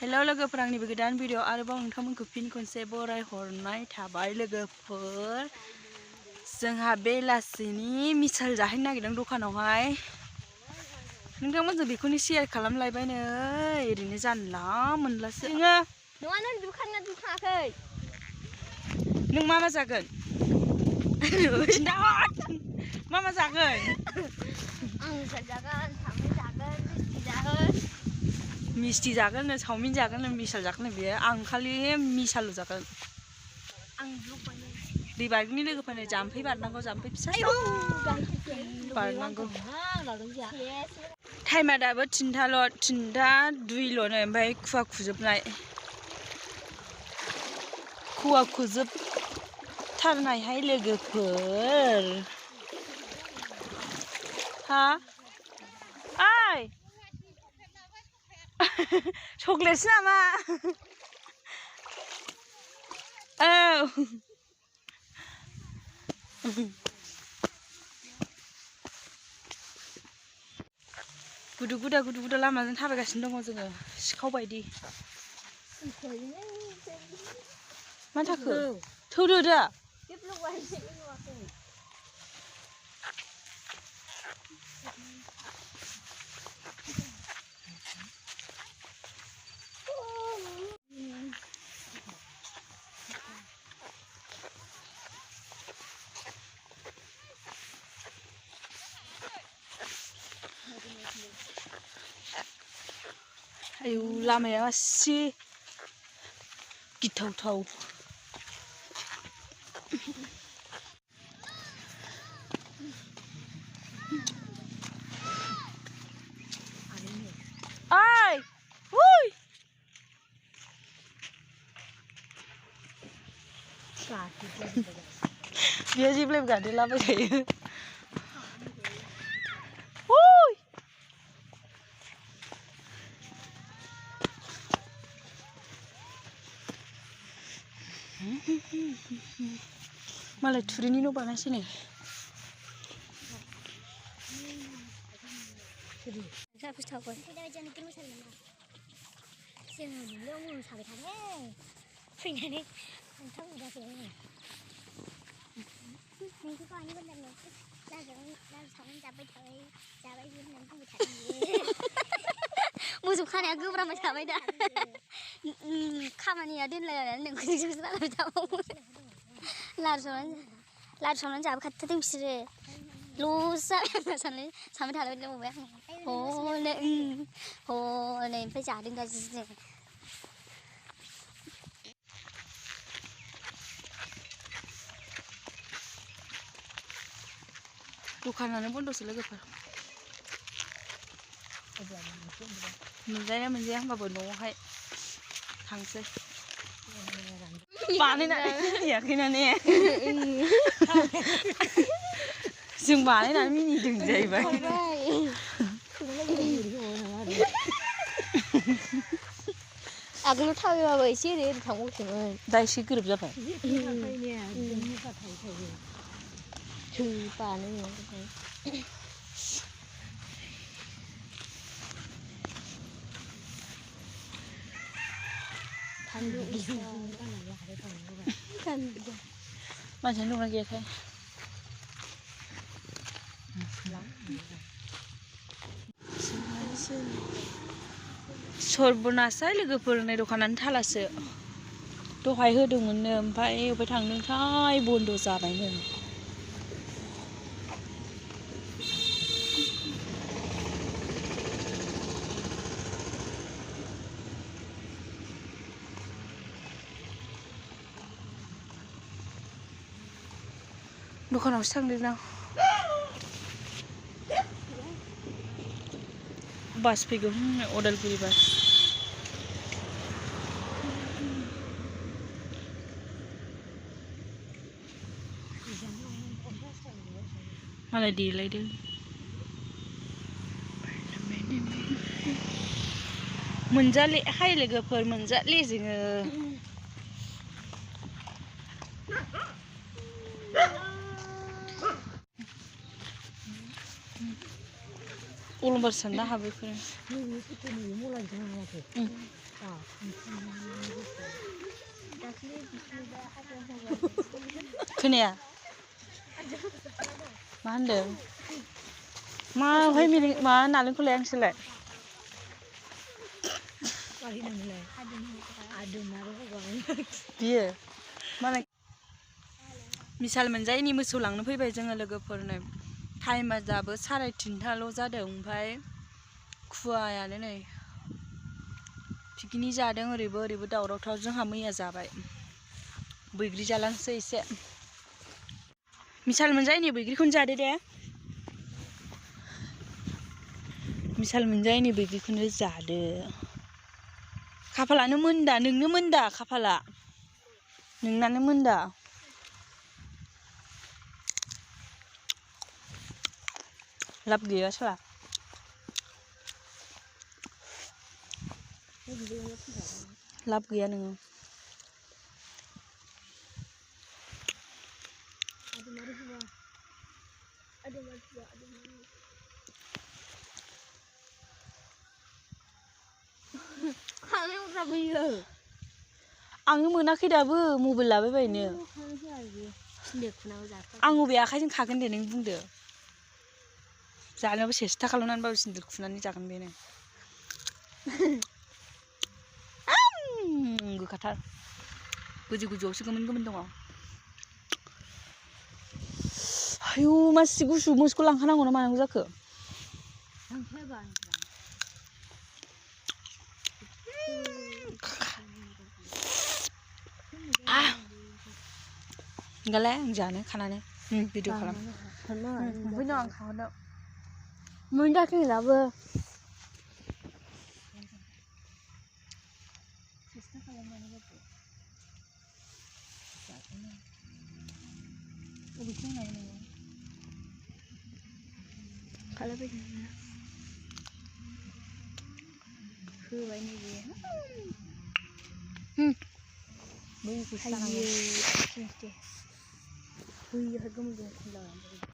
हेल' लोगोफोर आंनिबो गोदान भिडिअ आरोबाव नोंथांमोनखौ फिन खनसे बरायहरनाय थाबाय लोगोफोर जोंहा बेलासिनि मिसाल जाहैनो नागिरदों दखानावहाय नोंथांमोनजों बेखौनो शेयार खालामलायबाय नै ओरैनो जानला मोनलासो नोङो नङा नों दुखाना दुखाखै नों मा जागोन मा जागोन आं मिसाल जागोन सावमिन जागोन मिस्टि जागोन नो चावमिन जागोन नो मिसाल जागोन बेयो आं खालि मिसाल जागोन आं दै बारनि लोगोफोरनो जाम्फै बारनांगौ जाम्फै फिसा बारनांगौ टाइमा दाबो 3:02 ओमफ्राय खुवा खुजोबनाय खुवा खुजोबथारनायहाय लोगोफोर हा ओइ चक्लेटसो नामा औ गुदु गुदा लामाजों थाबायगासिनो दङ जोङो सिखाव बायदि मा जाखो थौदो दा आयु लामाया एसे गिथावथाव ओइ हुइ बियो जेब्लायबो गादेरलाबाय थायो मालाय थुरिनि न' बानायसै नै मोसौ खानाया गोब्राबबाय थाबाय दा खामानिया दोनलायनानै नोंखौसो जालायबाय थाबावो लारु सावनानै जाबोखाथारदों बिसोरो लस जाबाय सानबाय थालाय लोंबाय आं हनै ओमफ्राय जादों गाज्रिजों दखानानो बन्द'सो लोगोफोर मोनजाया होनबाबो न'आवहाय थांसै बानायनानै होयाखैना ने जों बानायनानै मिनिदों जाहैबाय आगोलाव थाबायबाबो एसे ओरै थांबावसोमोन दा एसे गोरोब जाबाय बानायो मानसियानो दंना गैयाथाय सर्बनासै लोगोफोर नै दखानानो थालासो दहाय होदोंमोननो ओमफ्राय अबाय थांदोंथाय बन्द' जाबायनो दखानावसो थांदोंदां बास फैगौ अदालगुरि बास मालाय देलायदों मोनजाले हाय लोगोफोर मोनजाले जोङो अलंबार सानना हाबो बेफोरो दाख्लै बिस्नुबा आरो खोनाया मा होनदों मा ओमफ्राय मा नालेंखरलाय आंसोलाय बियो मालाय मिसाल मोनजायैनि मोसौ लांनो फैबाय जोङो लोगोफोरनो टाइमा दाबो 3:30 जादों ओमफ्राय खुवायानो नै पिकनिक जादों ओरैबो ओरैबो दावरावथाव जोंहा मैया जाबाय बैग्रि जालांसै एसे मिसाल मोनजायैनि बैग्रिखौनो जादो दे मिसाल मोनजायैनि बैग्रिखौनो जादो खाफालानो मोनदा नोंनो मोनदा खाफाला नोंनानो मोनदा लाब गैया साला लाब गैया नोङो आंनो मोनाखै दाबो मबाइल लाबायबायनो आं अबे आखाइजों खागोन दे नों बुंदो जानोबो सेस्था खालामनानैबाबो सिन्दुर खुनानै जागोन बेनो गोखाथार गोजौ गोजौआवसो गोमोन गोमोन दङ आयौ मासि गुसु मोसौखौ लांखानांगौ ना मानांगौ जाखो होनगालाय आं जानो खानानै भिडिअ खालाम ओमफ्राय आं खाहरनो मोनजाखै दाबो सेस्था खालामनानैबाबो जागोन बबेथिं नाय नोङो खालामबाय होबाय नैबे बैखौसो जानांगौ बैयावहाय गोमो गोमो